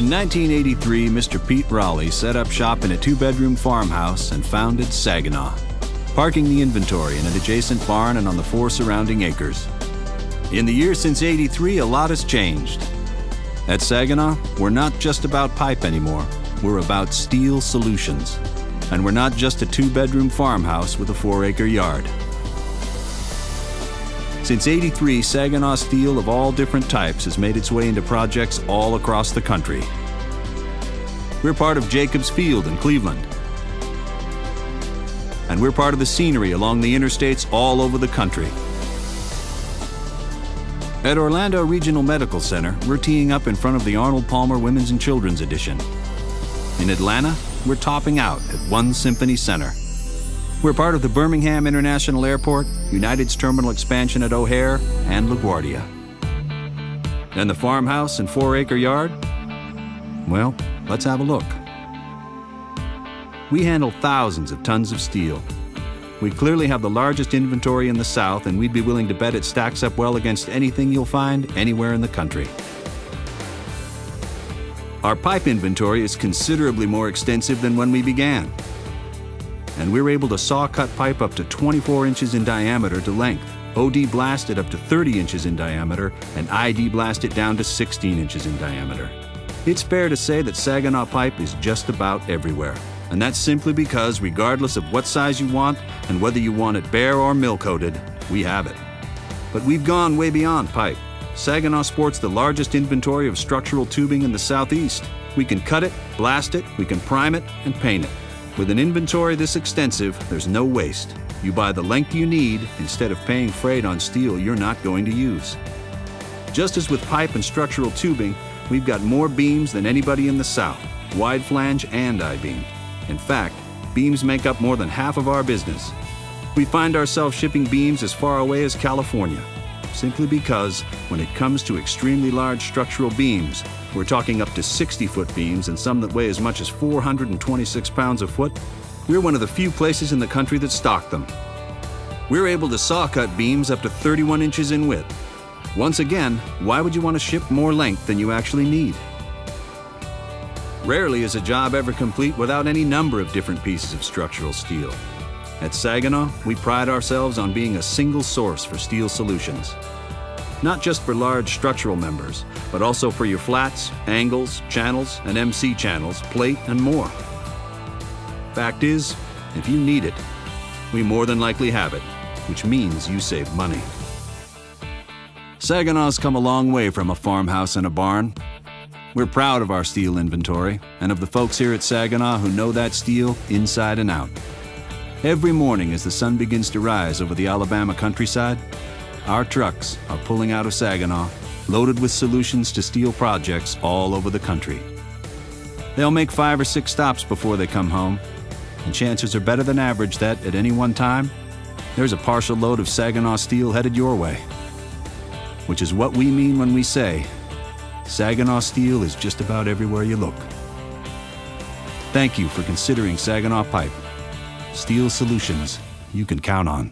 In 1983, Mr. Pete Raleigh set up shop in a two-bedroom farmhouse and founded Saginaw, parking the inventory in an adjacent barn and on the 4 surrounding acres. In the years since '83, a lot has changed. At Saginaw, we're not just about pipe anymore. We're about steel solutions. And we're not just a two-bedroom farmhouse with a 4-acre yard. Since '83, Saginaw steel of all different types has made its way into projects all across the country. We're part of Jacobs Field in Cleveland. And we're part of the scenery along the interstates all over the country. At Orlando Regional Medical Center, we're teeing up in front of the Arnold Palmer Women's and Children's Edition. In Atlanta, we're topping out at One Symphony Center. We're part of the Birmingham International Airport, United's terminal expansion at O'Hare, and LaGuardia. And the farmhouse and 4-acre yard? Well, let's have a look. We handle thousands of tons of steel. We clearly have the largest inventory in the South, and we'd be willing to bet it stacks up well against anything you'll find anywhere in the country. Our pipe inventory is considerably more extensive than when we began. And we're able to saw-cut pipe up to 24 inches in diameter to length, OD blast it up to 30 inches in diameter, and ID blast it down to 16 inches in diameter. It's fair to say that Saginaw pipe is just about everywhere. And that's simply because regardless of what size you want and whether you want it bare or mill-coated, we have it. But we've gone way beyond pipe. Saginaw sports the largest inventory of structural tubing in the Southeast. We can cut it, blast it, we can prime it, and paint it. With an inventory this extensive, there's no waste. You buy the length you need instead of paying freight on steel you're not going to use. Just as with pipe and structural tubing, we've got more beams than anybody in the South, wide flange and I-beam. In fact, beams make up more than half of our business. We find ourselves shipping beams as far away as California, simply because when it comes to extremely large structural beams, we're talking up to 60-foot beams and some that weigh as much as 426 pounds a foot, we're one of the few places in the country that stock them. We're able to saw-cut beams up to 31 inches in width. Once again, why would you want to ship more length than you actually need? Rarely is a job ever complete without any number of different pieces of structural steel. At Saginaw, we pride ourselves on being a single source for steel solutions. Not just for large structural members, but also for your flats, angles, channels, and MC channels, plate, and more. Fact is, if you need it, we more than likely have it, which means you save money. Saginaw's come a long way from a farmhouse and a barn. We're proud of our steel inventory and of the folks here at Saginaw who know that steel inside and out. Every morning as the sun begins to rise over the Alabama countryside, our trucks are pulling out of Saginaw, loaded with solutions to steel projects all over the country. They'll make 5 or 6 stops before they come home, and chances are better than average that, at any one time, there's a partial load of Saginaw steel headed your way. Which is what we mean when we say, Saginaw steel is just about everywhere you look. Thank you for considering Saginaw pipe. Steel solutions you can count on.